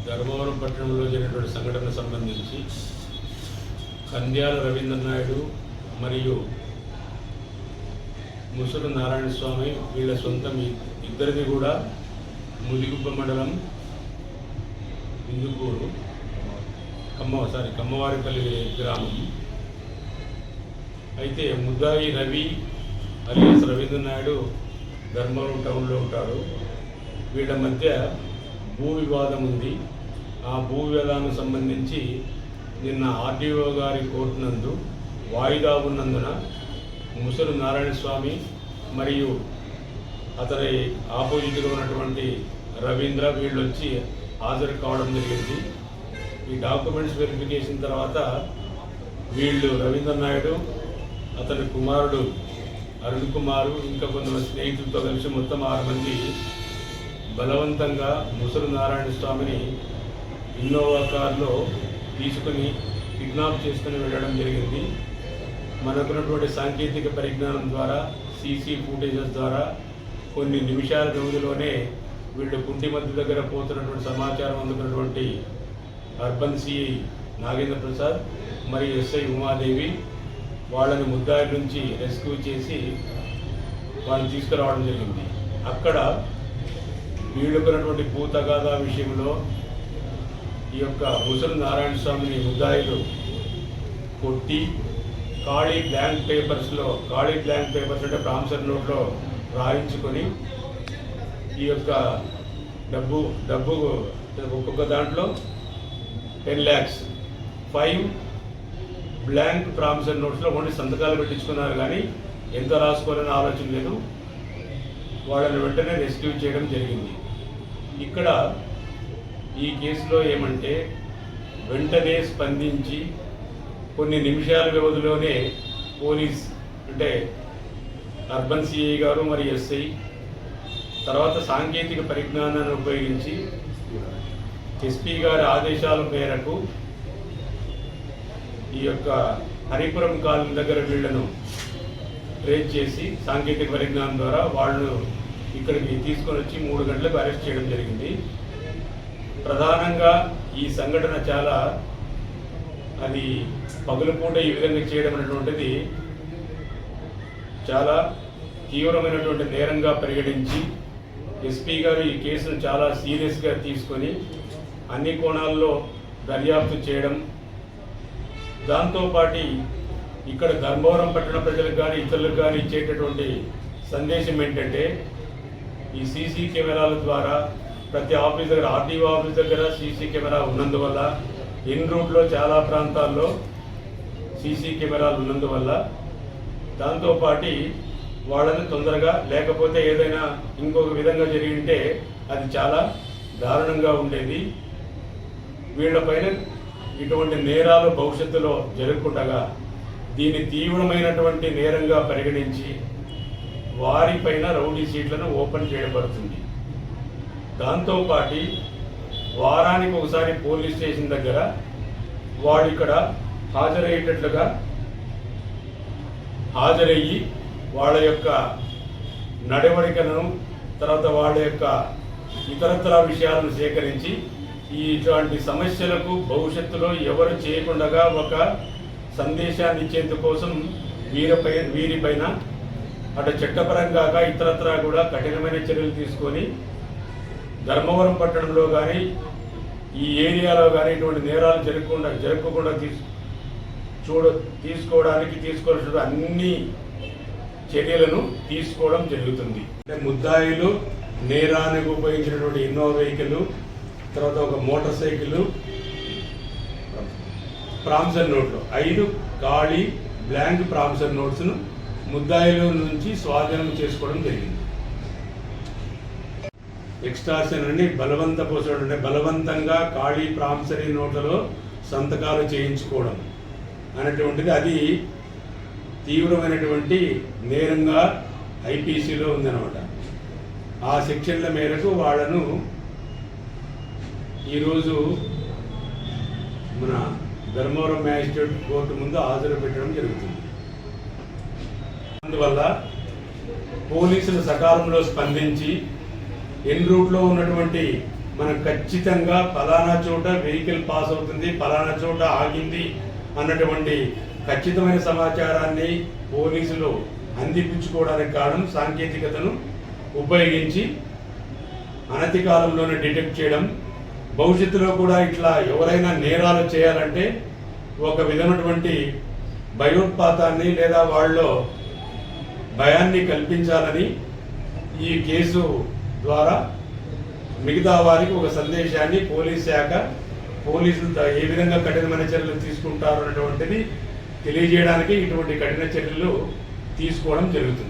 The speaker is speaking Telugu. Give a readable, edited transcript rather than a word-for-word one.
ధర్మవరం పట్టణంలో జరిగినటువంటి సంఘటనకు సంబంధించి కంద్యాల రవీంద్ర నాయుడు మరియు ముసురు నారాయణ స్వామి వీళ్ళ సొంతం ఇద్దరిది కూడా ముదిగుబ్బ మండలం ఇందుకూరు కమ్మవారిపల్లి గ్రామం. అయితే ముద్దాయి రవి అలియాస్ రవీంద్ర నాయుడు ధర్మవరం టౌన్లో ఉంటాడు. వీళ్ళ మధ్య భూ వివాదం ఉంది. ఆ భూ వివాదానికి సంబంధించి నిన్న ఆర్డీఓ గారి కోర్టు నందు వాయిదా ఉన్నందున ముసలు నారాయణ స్వామి మరియు అతని ఆపోజిట్గా ఉన్నటువంటి రవీంద్ర వీళ్ళు వచ్చి హాజరు కావడం జరిగింది. ఈ డాక్యుమెంట్స్ వెరిఫికేషన్ తర్వాత వీళ్ళు రవీంద్ర నాయుడు, అతని కుమారుడు అరుణ్ కుమారు, ఇంకా కొంతమంది స్నేహితులతో కలిసి మొత్తం 6 మంది బలవంతంగా ముసలు నారాయణ స్వామిని ఇన్నోవా కారులో తీసుకుని కిడ్నాప్ చేసుకుని వెళ్ళడం జరిగింది. మనకున్నటువంటి సాంకేతిక పరిజ్ఞానం ద్వారా సీసీ ఫుటేజెస్ ద్వారా కొన్ని నిమిషాల వ్యవధిలోనే వీళ్ళు కుంటి మధ్య దగ్గర పోతున్నటువంటి సమాచారం అందుకున్నటువంటి అర్బన్ సిఐ నాగేంద్ర ప్రసాద్ మరియు ఎస్ఐ ఉమాదేవి వాళ్ళని ముద్దాయి నుంచి రెస్క్యూ చేసి వాళ్ళని తీసుకురావడం జరిగింది. అక్కడ వీళ్ళకున్నటువంటి భూ తగాదా విషయంలో ఈ యొక్క ముసలి నారాయణ స్వామిని ముద్దాయిలు కొట్టి ఖాళీ బ్లాంక్ పేపర్స్ అంటే ప్రామిసరీ నోట్లో రాయించుకొని ఈ యొక్క డబ్బు ఒక్కొక్క దాంట్లో 10 lakhs 5 బ్లాంక్ ప్రామిసరీ నోట్స్లో ఓన్లీ సంతకాలు పెట్టించుకున్నారు, కానీ ఎంత రాసుకోవాలని ఆలోచన లేదు. వాళ్ళని వెంటనే రెస్క్యూ చేయడం జరిగింది. ఇక్కడ ఈ కేసులో ఏమంటే వెంటనే స్పందించి కొన్ని నిమిషాల వ్యవధిలోనే పోలీస్ అంటే అర్బన్ సిఐ గారు మరియు ఎస్ఐ తర్వాత సాంకేతిక పరిజ్ఞానాన్ని ఉపయోగించి ఎస్పీ గారి ఆదేశాల మేరకు ఈ యొక్క హరిపురం కాలనీ దగ్గర వీళ్లను ట్రేస్ చేసి సాంకేతిక పరిజ్ఞానం ద్వారా వాళ్ళు ఇక్కడికి తీసుకొని వచ్చి 3 గంటలకు అరెస్ట్ చేయడం జరిగింది. ప్రధానంగా ఈ సంఘటన చాలా అది పగలుపూట ఈ విధంగా చేయడం అనేటువంటిది చాలా తీవ్రమైనటువంటి నేరంగా పరిగణించి ఎస్పీ గారు ఈ కేసును చాలా సీరియస్గా తీసుకొని అన్ని కోణాల్లో దర్యాప్తు చేయడం, దాంతోపాటు ఇక్కడ ధర్మవరం పట్టణ ప్రజలకు కానీ ఇతరులకు కానీ ఇచ్చేటటువంటి సందేశం ఏంటంటే ఈ సీసీ కెమెరాల ద్వారా ప్రతి ఆఫీస్ దగ్గర ఆర్టీఓ ఆఫీస్ దగ్గర సీసీ కెమెరా ఉన్నందువల్ల ఇన్ రూట్లో చాలా ప్రాంతాల్లో సీసీ కెమెరాలు ఉన్నందువల్ల దాంతోపాటు వాళ్ళని తొందరగా లేకపోతే ఏదైనా ఇంకొక విధంగా జరిగింటే అది చాలా దారుణంగా ఉండేది. వీళ్లపైన ఇటువంటి నేరాలు భవిష్యత్తులో జరగకుండా దీన్ని తీవ్రమైనటువంటి నేరంగా పరిగణించి వారిపైన రౌడీ షీట్లను ఓపెన్ చేయబడుతుంది. దాంతోపాటు వారానికి ఒకసారి పోలీస్ స్టేషన్ దగ్గర వాళ్ళు ఇక్కడ హాజరయ్యి వాళ్ళ యొక్క నడవడికలను తర్వాత వాళ్ళ యొక్క ఇతరత్ర విషయాలను సేకరించి ఇటువంటి సమస్యలకు భవిష్యత్తులో ఎవరు చేయకుండా ఒక సందేశాన్ని ఇచ్చేందుకోసం వీరిపైన అటు చట్టపరంగా ఇతరత్ర కూడా కఠినమైన చర్యలు తీసుకొని ధర్మవరం పట్టణంలో కానీ ఈ ఏరియాలో కానీ ఇటువంటి నేరాలు జరగకుండా తీసుకోవాల్సిన అన్ని చర్యలను తీసుకోవడం జరుగుతుంది. అంటే ముద్దాయిలు నేరానికి ఉపయోగించినటువంటి ఇన్నోవా వెహికల్, తర్వాత ఒక మోటార్ సైకిల్, ప్రామిసరీ నోట్లు 5 ఖాళీ బ్లాంక్ ప్రామిసరీ నోట్స్ను ముద్దాయిల నుంచి స్వాధీనం చేసుకోవడం జరిగింది. ఎక్స్టార్షన్ అని బలవంతపోసడం అంటే బలవంతంగా ఖాళీ ప్రామిసరీ నోట్లలో సంతకాలు చేయించుకోవడం అనేటువంటిది అది తీవ్రమైనటువంటి నేరంగా ఐపీసీలో ఉందన్నమాట. ఆ సెక్షన్ల మేరకు వాళ్ళను ఈరోజు మన ధర్మవరం మ్యాజిస్ట్రేట్ కోర్టు ముందు హాజరు పెట్టడం జరుగుతుంది. అందువల్ల పోలీసులు సకాలంలో స్పందించి ఎన్ రూట్లో ఉన్నటువంటి మనకు ఖచ్చితంగా ఫలానా చోట వెహికల్ పాస్ అవుతుంది, ఫలానా చోట ఆగింది అన్నటువంటి ఖచ్చితమైన సమాచారాన్ని పోలీసులు అందిపుచ్చుకోవడానికి కారణం సాంకేతికతను ఉపయోగించి అనతి కాలంలోనే డిటెక్ట్ చేయడం. భవిష్యత్తులో కూడా ఇట్లా ఎవరైనా నేరాలు చేయాలంటే ఒక విధమైనటువంటి భయోత్పాతాన్ని లేదా వాళ్ళలో భయాన్ని కల్పించాలని ఈ కేసు ద్వారా మిగతా వారికి ఒక సందేశాన్ని పోలీస్ శాఖ పోలీసులు ఏ విధంగా కఠినమైన చర్యలు తీసుకుంటారు అన్నటువంటిది తెలియజేయడానికి ఇటువంటి కఠిన చర్యలు తీసుకోవడం జరుగుతుంది.